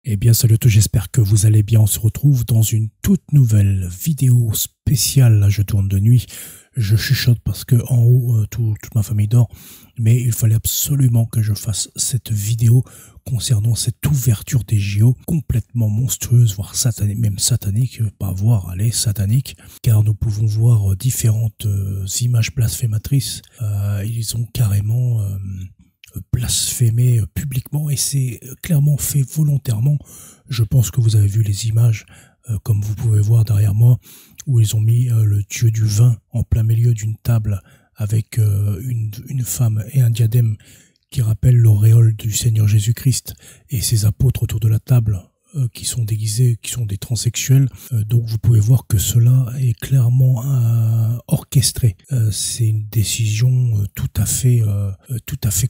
Eh bien salut à tous, j'espère que vous allez bien. On se retrouve dans une toute nouvelle vidéo spéciale. Là je tourne de nuit, je chuchote parce que en haut toute ma famille dort. Mais il fallait absolument que je fasse cette vidéo concernant cette ouverture des JO complètement monstrueuse, voire satanique, même satanique, pas voir, allez, satanique. Car nous pouvons voir différentes images blasphématrices. Ils ont carrément... blasphémé publiquement et c'est clairement fait volontairement. Je pense que vous avez vu les images comme vous pouvez voir derrière moi où ils ont mis le dieu du vin en plein milieu d'une table avec une femme et un diadème qui rappelle l'auréole du Seigneur Jésus-Christ et ses apôtres autour de la table qui sont déguisés, qui sont des transsexuels. Donc vous pouvez voir que cela est clairement orchestré. C'est une décision tout à fait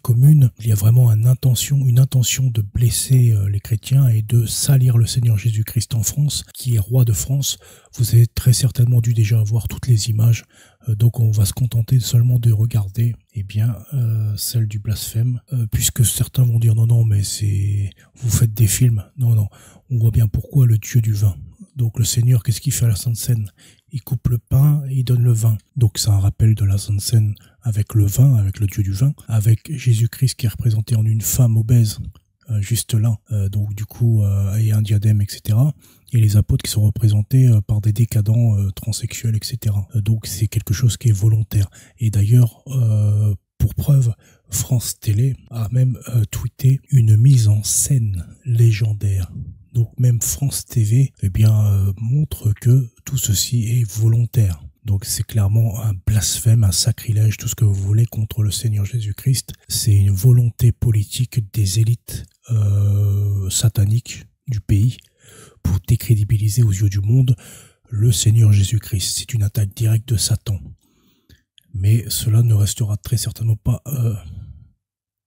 commune. Il y a vraiment une intention de blesser les chrétiens et de salir le Seigneur Jésus-Christ en France, qui est roi de France. Vous avez très certainement dû déjà voir toutes les images. Donc on va se contenter seulement de regarder celle du blasphème, puisque certains vont dire non mais c'est vous faites des films. Non, on voit bien pourquoi le dieu du vin. Donc le Seigneur, qu'est-ce qu'il fait à la Sainte Seine? Il coupe le pain et il donne le vin. Donc c'est un rappel de la Sainte Seine avec le vin, avec le dieu du vin, avec Jésus-Christ qui est représenté en une femme obèse, juste là, donc du coup et un diadème, etc. Et les apôtres qui sont représentés par des décadents transsexuels, etc. Donc c'est quelque chose qui est volontaire. Et d'ailleurs, pour preuve, France Télé a même tweeté une mise en scène légendaire. Donc même France TV montre que tout ceci est volontaire. Donc c'est clairement un blasphème, un sacrilège, tout ce que vous voulez contre le Seigneur Jésus-Christ. C'est une volonté politique des élites sataniques du pays pour décrédibiliser aux yeux du monde le Seigneur Jésus-Christ. C'est une attaque directe de Satan. Mais cela ne restera très certainement pas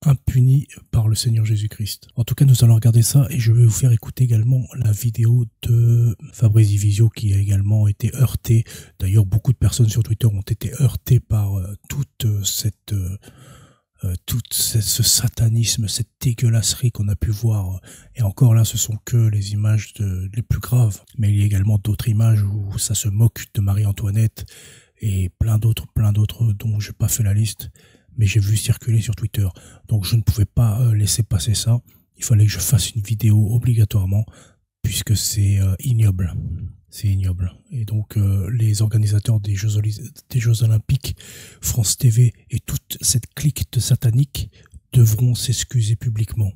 impuni par le Seigneur Jésus-Christ. En tout cas, nous allons regarder ça et je vais vous faire écouter également la vidéo de Fabrice Divisio qui a également été heurté. D'ailleurs, beaucoup de personnes sur Twitter ont été heurtées par ce satanisme, cette dégueulasserie qu'on a pu voir. Et encore là, ce sont que les images les plus graves. Mais il y a également d'autres images où ça se moque de Marie-Antoinette et plein d'autres dont j'ai pas fait la liste. Mais j'ai vu circuler sur Twitter. Donc je ne pouvais pas laisser passer ça. Il fallait que je fasse une vidéo obligatoirement, puisque c'est ignoble. C'est ignoble. Et donc les organisateurs des Jeux Olympiques, France TV et toute cette clique de sataniques devront s'excuser publiquement.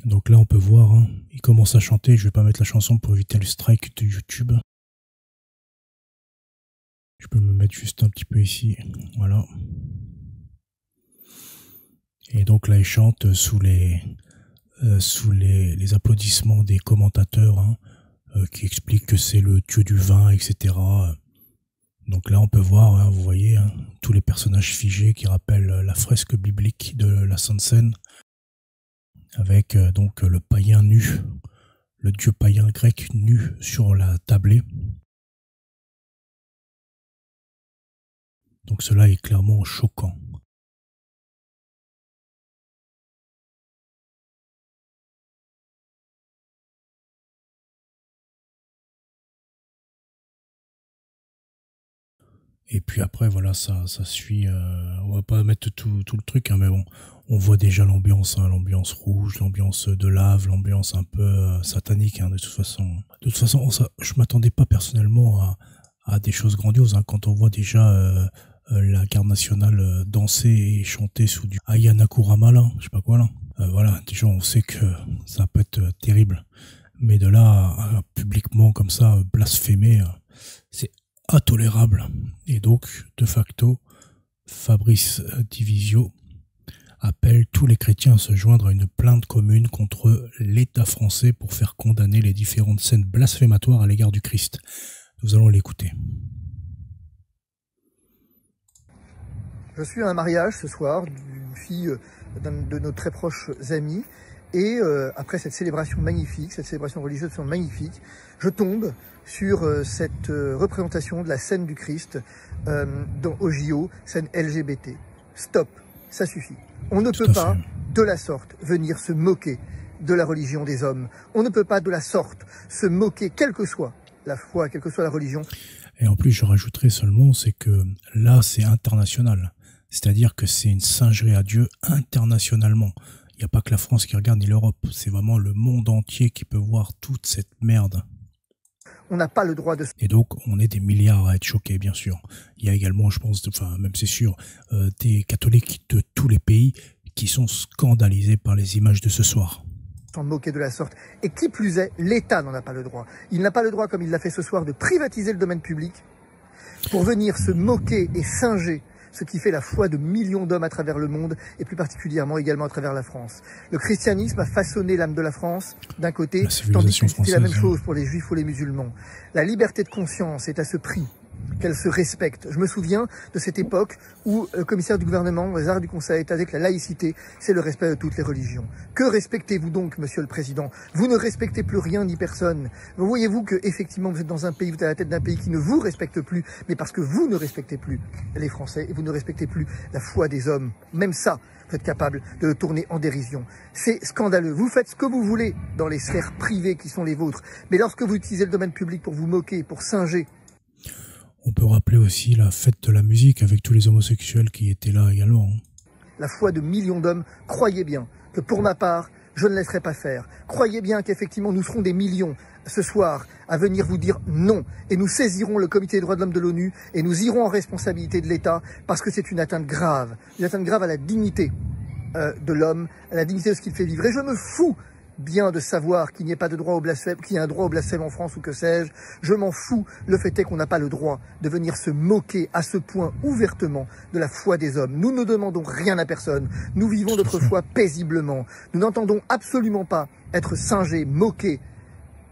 Donc là on peut voir, hein, il commence à chanter, je vais pas mettre la chanson pour éviter le strike de YouTube. Je peux me mettre juste un petit peu ici, voilà. Et donc là il chante sous les applaudissements des commentateurs, hein, qui expliquent que c'est le dieu du vin, etc. Donc là on peut voir, hein, vous voyez, hein, tous les personnages figés qui rappellent la fresque biblique de la Sainte Seine, avec donc le païen nu, le dieu païen grec nu sur la tablée. Donc cela est clairement choquant. Et puis après voilà, ça suit, on va pas mettre tout le truc, hein, mais bon, on voit déjà l'ambiance, hein, l'ambiance rouge, l'ambiance de lave, l'ambiance un peu satanique, hein, de toute façon, je m'attendais pas personnellement à des choses grandioses, hein, quand on voit déjà la garde nationale danser et chanter sous du Ayana Kurama là, je sais pas quoi là. Voilà, déjà on sait que ça peut être terrible. Mais de là à publiquement comme ça blasphémer, c'est intolérable. Et donc, de facto, Fabrice Divisio appelle tous les chrétiens à se joindre à une plainte commune contre l'État français pour faire condamner les différentes scènes blasphématoires à l'égard du Christ. Nous allons l'écouter. Je suis à un mariage ce soir d'une fille d'un de nos très proches amis Et après cette célébration magnifique, cette célébration religieuse magnifique, je tombe sur cette représentation de la scène du Christ au JO, scène LGBT. Stop, ça suffit. On ne peut pas de la sorte venir se moquer de la religion des hommes. On ne peut pas de la sorte se moquer, quelle que soit la foi, quelle que soit la religion. Et en plus, je rajouterais seulement, c'est que là, c'est international. C'est-à-dire que c'est une singerie à Dieu internationalement. Il n'y a pas que la France qui regarde, ni l'Europe. C'est vraiment le monde entier qui peut voir toute cette merde. On n'a pas le droit de... Et donc, on est des milliards à être choqués, bien sûr. Il y a également, je pense, enfin, même c'est sûr, des catholiques de tous les pays qui sont scandalisés par les images de ce soir. S'en moquer de la sorte. Et qui plus est, l'État n'en a pas le droit. Il n'a pas le droit, comme il l'a fait ce soir, de privatiser le domaine public pour venir se moquer et singer ce qui fait la foi de millions d'hommes à travers le monde, et plus particulièrement également à travers la France. Le christianisme a façonné l'âme de la France, d'un côté, tandis que c'était la même chose pour les juifs ou les musulmans. La liberté de conscience est à ce prix qu'elle se respecte. Je me souviens de cette époque où le commissaire du gouvernement, les arts du Conseil d'État, disait que la laïcité, c'est le respect de toutes les religions. Que respectez-vous donc, monsieur le président? Vous ne respectez plus rien ni personne. Vous voyez-vous que, effectivement, vous êtes dans un pays, vous êtes à la tête d'un pays qui ne vous respecte plus, mais parce que vous ne respectez plus les Français et vous ne respectez plus la foi des hommes. Même ça, vous êtes capable de le tourner en dérision. C'est scandaleux. Vous faites ce que vous voulez dans les sphères privées qui sont les vôtres. Mais lorsque vous utilisez le domaine public pour vous moquer, pour singer, on peut rappeler aussi la fête de la musique avec tous les homosexuels qui étaient là également. La foi de millions d'hommes, croyez bien que pour ma part, je ne laisserai pas faire. Croyez bien qu'effectivement nous serons des millions ce soir à venir vous dire non. Et nous saisirons le comité des droits de l'homme de l'ONU et nous irons en responsabilité de l'État parce que c'est une atteinte grave à la dignité de l'homme, à la dignité de ce qu'il fait vivre. Et je me fous bien de savoir qu'il n'y ait pas de droit au blasphème, qu'il y a un droit au blasphème en France ou que sais-je. Je m'en fous. Le fait est qu'on n'a pas le droit de venir se moquer à ce point ouvertement de la foi des hommes. Nous ne demandons rien à personne. Nous vivons notre foi paisiblement. Nous n'entendons absolument pas être singés, moqués,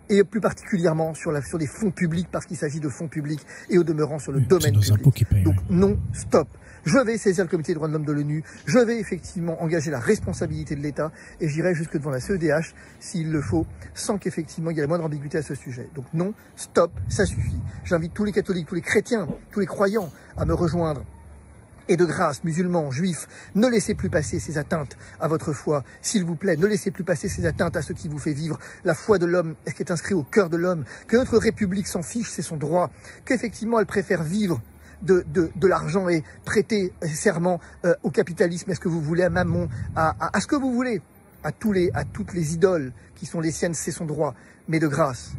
et plus particulièrement sur des fonds publics, parce qu'il s'agit de fonds publics, et au demeurant sur le domaine public. Donc non, stop. Je vais saisir le comité des droits de l'homme de l'ONU, je vais effectivement engager la responsabilité de l'État, et j'irai jusque devant la CEDH, s'il le faut, sans qu'effectivement il y ait la moindre ambiguïté à ce sujet. Donc non, stop, ça suffit. J'invite tous les catholiques, tous les chrétiens, tous les croyants à me rejoindre. Et de grâce, musulmans, juifs, ne laissez plus passer ces atteintes à votre foi. S'il vous plaît, ne laissez plus passer ces atteintes à ce qui vous fait vivre. La foi de l'homme, ce qui est inscrit au cœur de l'homme, que notre République s'en fiche, c'est son droit, qu'effectivement elle préfère vivre de l'argent et prêter serment au capitalisme, est-ce que vous voulez, à Mammon, à ce que vous voulez, à toutes les idoles qui sont les siennes, c'est son droit. Mais de grâce,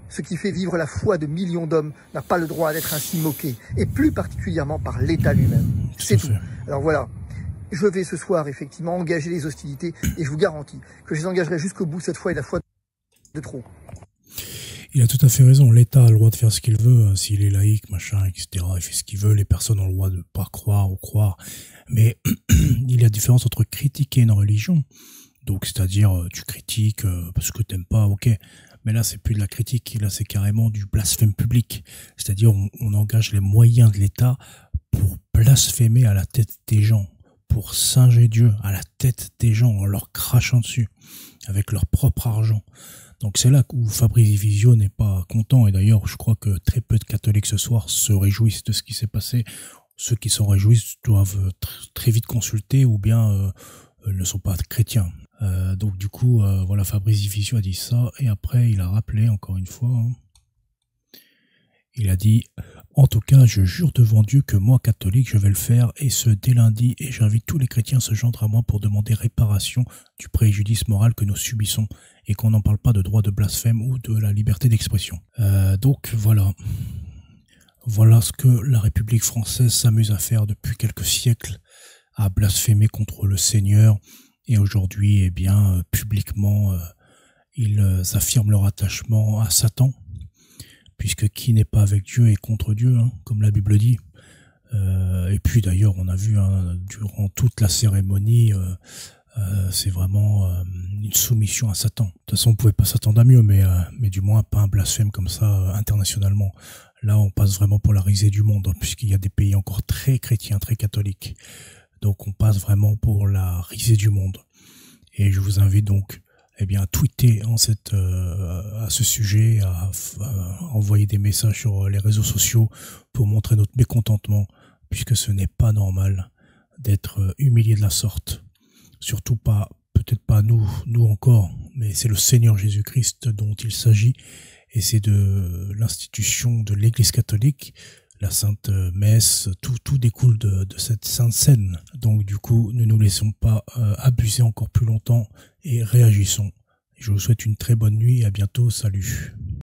ce qui fait vivre la foi de millions d'hommes n'a pas le droit d'être ainsi moqué, et plus particulièrement par l'État lui-même. C'est tout. Alors voilà, je vais ce soir effectivement engager les hostilités, et je vous garantis que je les engagerai jusqu'au bout cette fois, et la foi de trop. Il a tout à fait raison, l'État a le droit de faire ce qu'il veut, s'il est laïque, machin, etc. Il fait ce qu'il veut, les personnes ont le droit de pas croire ou croire. Mais il y a différence entre critiquer une religion, donc c'est-à-dire tu critiques parce que t'aimes pas, ok. Mais là c'est plus de la critique, là c'est carrément du blasphème public. C'est-à-dire on engage les moyens de l'État pour blasphémer à la tête des gens, pour singer Dieu à la tête des gens en leur crachant dessus, avec leur propre argent. Donc c'est là où Fabrice Visio n'est pas content, et d'ailleurs je crois que très peu de catholiques ce soir se réjouissent de ce qui s'est passé. Ceux qui s'en réjouissent doivent très vite consulter ou bien ne sont pas chrétiens. Donc du coup, voilà, Fabrice Visio a dit ça, et après il a rappelé encore une fois, il a dit « En tout cas, je jure devant Dieu que moi, catholique, je vais le faire, et ce dès lundi, et j'invite tous les chrétiens à se joindre à moi pour demander réparation du préjudice moral que nous subissons, et qu'on n'en parle pas de droit de blasphème ou de la liberté d'expression. » Donc voilà. Voilà ce que la République française s'amuse à faire depuis quelques siècles, à blasphémer contre le Seigneur, et aujourd'hui, eh bien, publiquement, ils affirment leur attachement à Satan, puisque qui n'est pas avec Dieu est contre Dieu, hein, comme la Bible dit. Et puis d'ailleurs, on a vu durant toute la cérémonie, c'est vraiment une soumission à Satan. De toute façon, on pouvait pas s'attendre à mieux, mais du moins pas un blasphème comme ça internationalement. Là, on passe vraiment pour la risée du monde, hein, puisqu'il y a des pays encore très chrétiens, très catholiques. Donc on passe vraiment pour la risée du monde. Et je vous invite donc à tweeter à ce sujet, à envoyer des messages sur les réseaux sociaux pour montrer notre mécontentement, puisque ce n'est pas normal d'être humilié de la sorte. Surtout pas, peut-être pas nous encore, mais c'est le Seigneur Jésus-Christ dont il s'agit, et c'est de l'institution de l'Église catholique, la Sainte Messe, tout découle de cette sainte scène. Donc du coup, ne nous laissons pas abuser encore plus longtemps et réagissons. Je vous souhaite une très bonne nuit et à bientôt, salut.